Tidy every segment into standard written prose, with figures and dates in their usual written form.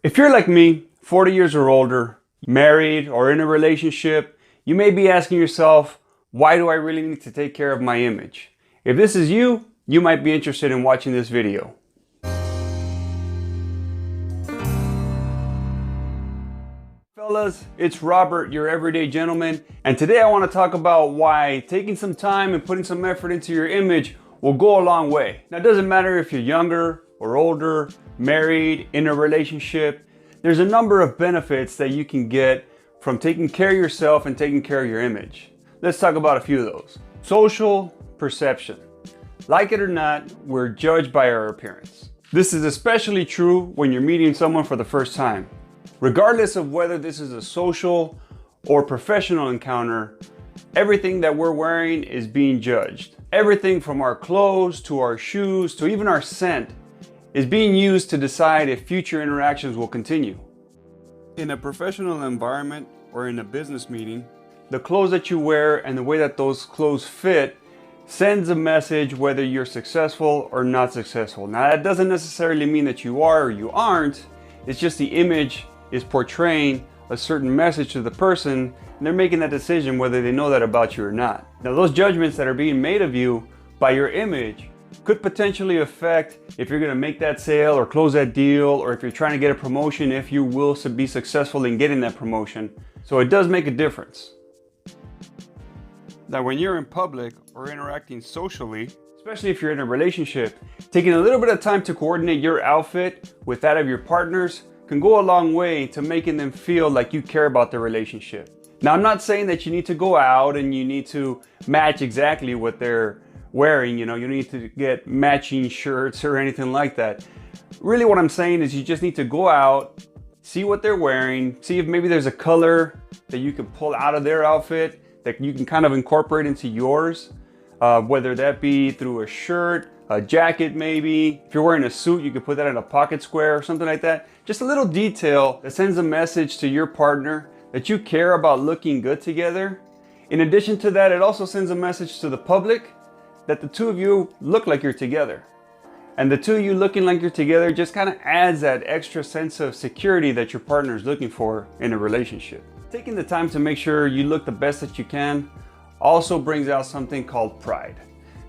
If you're like me, 40 years or older, married or in a relationship, you may be asking yourself, why do I really need to take care of my image? If this is you, you might be interested in watching this video. Fellas, it's Robert, your everyday gentleman, and today I want to talk about why taking some time and putting some effort into your image will go a long way. Now, it doesn't matter if you're younger or older, married, in a relationship. There's a number of benefits that you can get from taking care of yourself and taking care of your image. Let's talk about a few of those. Social perception. Like it or not, we're judged by our appearance. This is especially true when you're meeting someone for the first time. Regardless of whether this is a social or professional encounter, everything that we're wearing is being judged. Everything from our clothes to our shoes to even our scent is being used to decide if future interactions will continue. In a professional environment or in a business meeting, the clothes that you wear and the way that those clothes fit sends a message whether you're successful or not successful. Now, that doesn't necessarily mean that you are or you aren't. It's just the image is portraying a certain message to the person, and they're making that decision whether they know that about you or not. Now, those judgments that are being made of you by your image could potentially affect if you're going to make that sale or close that deal, or if you're trying to get a promotion, if you will be successful in getting that promotion. So it does make a difference. Now, when you're in public or interacting socially, especially if you're in a relationship, taking a little bit of time to coordinate your outfit with that of your partner's can go a long way to making them feel like you care about the relationship. Now, I'm not saying that you need to go out and you need to match exactly what they're wearing. You need to get matching shirts or anything like that. Really, what I'm saying is you just need to go out, see what they're wearing, see if maybe there's a color that you can pull out of their outfit that you can kind of incorporate into yours, whether that be through a shirt, a jacket maybe. If you're wearing a suit, you could put that in a pocket square or something like that. Just a little detail that sends a message to your partner that you care about looking good together. In addition to that, it also sends a message to the public that the two of you look like you're together. And the two of you looking like you're together just kind of adds that extra sense of security that your partner is looking for in a relationship. Taking the time to make sure you look the best that you can also brings out something called pride.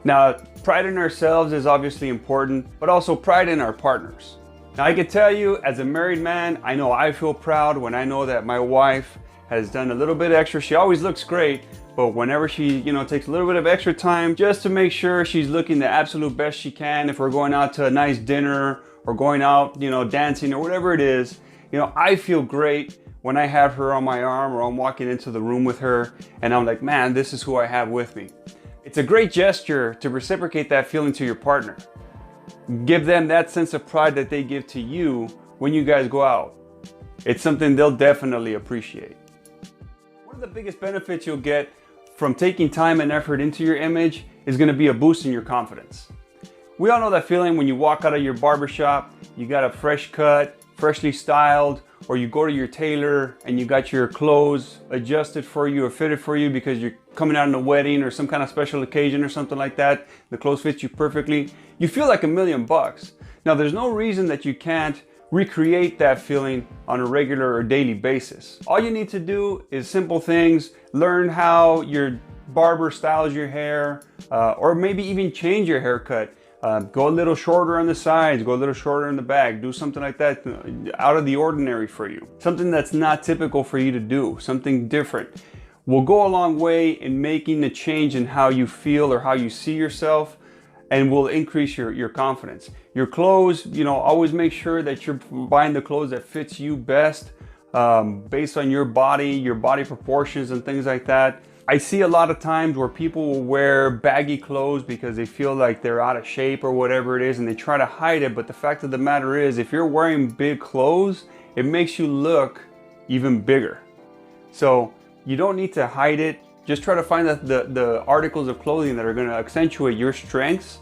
Now, pride in ourselves is obviously important, but also pride in our partners. Now, I can tell you, as a married man, I know I feel proud when I know that my wife has done a little bit extra. She always looks great, but whenever she, takes a little bit of extra time just to make sure she's looking the absolute best she can, if we're going out to a nice dinner or going out, dancing or whatever it is, I feel great when I have her on my arm or I'm walking into the room with her and I'm like, man, this is who I have with me. It's a great gesture to reciprocate that feeling to your partner. Give them that sense of pride that they give to you when you guys go out. It's something they'll definitely appreciate. One of the biggest benefits you'll get from taking time and effort into your image is going to be a boost in your confidence. We all know that feeling when you walk out of your barbershop, you got a fresh cut, freshly styled, or you go to your tailor and you got your clothes adjusted for you or fitted for you because you're coming out in a wedding or some kind of special occasion or something like that. The clothes fit you perfectly. You feel like $1,000,000. Now, there's no reason that you can't recreate that feeling on a regular or daily basis. All you need to do is simple things. Learn how your barber styles your hair, or maybe even change your haircut. Go a little shorter on the sides, go a little shorter in the back, do something like that out of the ordinary for you. Something that's not typical for you to do, something different, will go a long way in making a change in how you feel or how you see yourself, and will increase your confidence. Your clothes, always make sure that you're buying the clothes that fits you best, based on your body proportions and things like that. I see a lot of times where people will wear baggy clothes because they feel like they're out of shape or whatever it is, and they try to hide it. But the fact of the matter is, if you're wearing big clothes, it makes you look even bigger. So you don't need to hide it. Just try to find the articles of clothing that are going to accentuate your strengths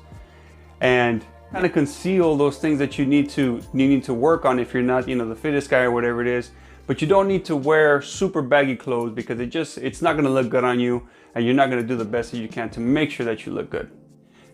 and kind of conceal those things that you need to work on if you're not, the fittest guy or whatever it is. But you don't need to wear super baggy clothes because it's not going to look good on you, and you're not going to do the best that you can to make sure that you look good.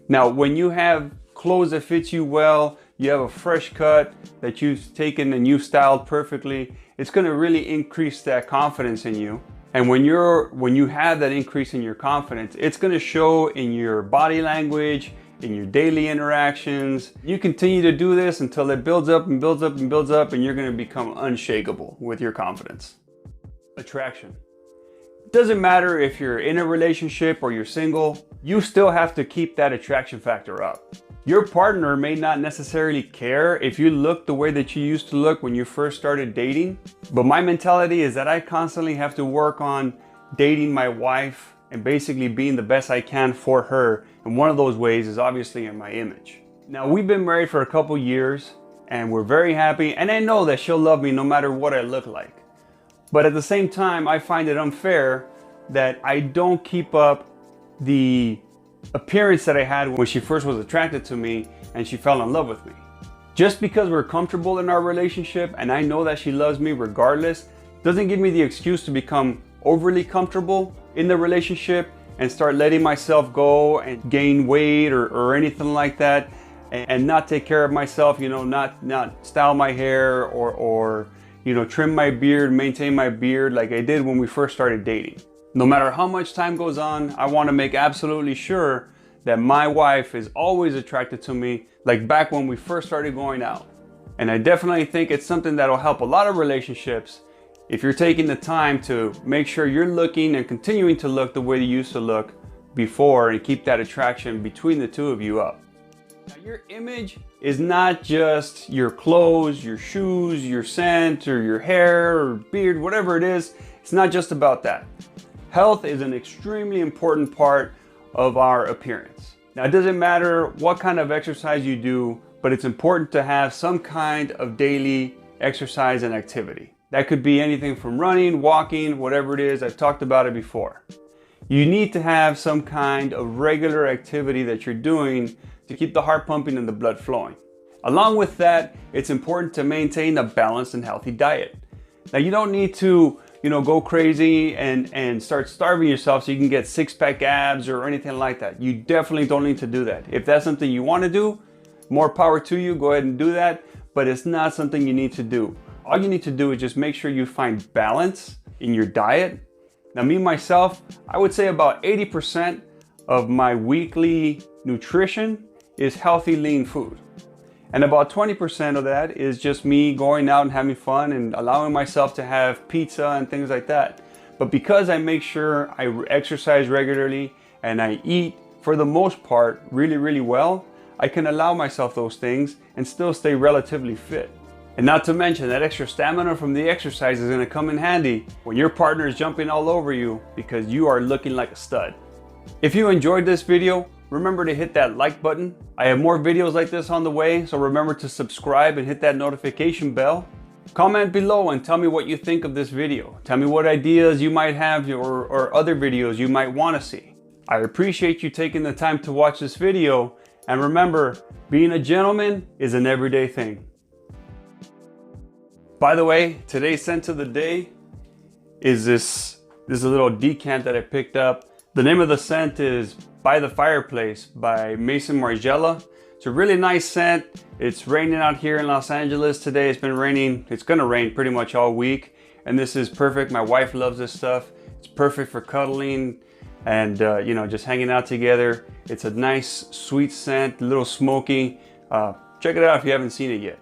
Now, when you have clothes that fit you well, you have a fresh cut that you've taken and you've styled perfectly, it's gonna really increase that confidence in you. And when you have that increase in your confidence, it's gonna show in your body language, in your daily interactions. You continue to do this until it builds up and builds up and builds up, and you're gonna become unshakable with your confidence. Attraction. It doesn't matter if you're in a relationship or you're single, you still have to keep that attraction factor up. Your partner may not necessarily care if you look the way that you used to look when you first started dating, but my mentality is that I constantly have to work on dating my wife and basically being the best I can for her. And one of those ways is obviously in my image. Now, we've been married for a couple years and we're very happy, and I know that she'll love me no matter what I look like. But at the same time, I find it unfair that I don't keep up the appearance that I had when she first was attracted to me and she fell in love with me. Just because we're comfortable in our relationship and I know that she loves me regardless, doesn't give me the excuse to become overly comfortable in the relationship and start letting myself go and gain weight or anything like that, and not take care of myself, not style my hair or trim my beard, maintain my beard like I did when we first started dating. No matter how much time goes on, I want to make absolutely sure that my wife is always attracted to me like back when we first started going out. And I definitely think it's something that'll help a lot of relationships if you're taking the time to make sure you're looking and continuing to look the way you used to look before and keep that attraction between the two of you up. Now, your image is not just your clothes, your shoes, your scent, or your hair or beard, whatever it is. It's not just about that. Health is an extremely important part of our appearance. Now, it doesn't matter what kind of exercise you do, but it's important to have some kind of daily exercise and activity. That could be anything from running, walking, whatever it is. I've talked about it before. You need to have some kind of regular activity that you're doing to keep the heart pumping and the blood flowing. Along with that, it's important to maintain a balanced and healthy diet. Now, you don't need to go crazy and start starving yourself so you can get six-pack abs or anything like that. You definitely don't need to do that. If that's something you want to do, more power to you, go ahead and do that, but it's not something you need to do. All you need to do is just make sure you find balance in your diet. Now, me, myself, I would say about 80% of my weekly nutrition is healthy, lean food. And about 20% of that is just me going out and having fun and allowing myself to have pizza and things like that. But because I make sure I exercise regularly and I eat, for the most part, really, really well, I can allow myself those things and still stay relatively fit. And not to mention that extra stamina from the exercise is going to come in handy when your partner is jumping all over you because you are looking like a stud. If you enjoyed this video, remember to hit that like button. I have more videos like this on the way, so remember to subscribe and hit that notification bell. Comment below and tell me what you think of this video. Tell me what ideas you might have or other videos you might want to see. I appreciate you taking the time to watch this video, and remember, being a gentleman is an everyday thing. By the way, today's scent of the day is this little decant that I picked up. The name of the scent is By the Fireplace by Maison Margiela. It's a really nice scent. It's raining out here in Los Angeles today. It's been raining. It's gonna rain pretty much all week. And this is perfect. My wife loves this stuff. It's perfect for cuddling and just hanging out together. It's a nice, sweet scent, a little smoky. Check it out if you haven't seen it yet.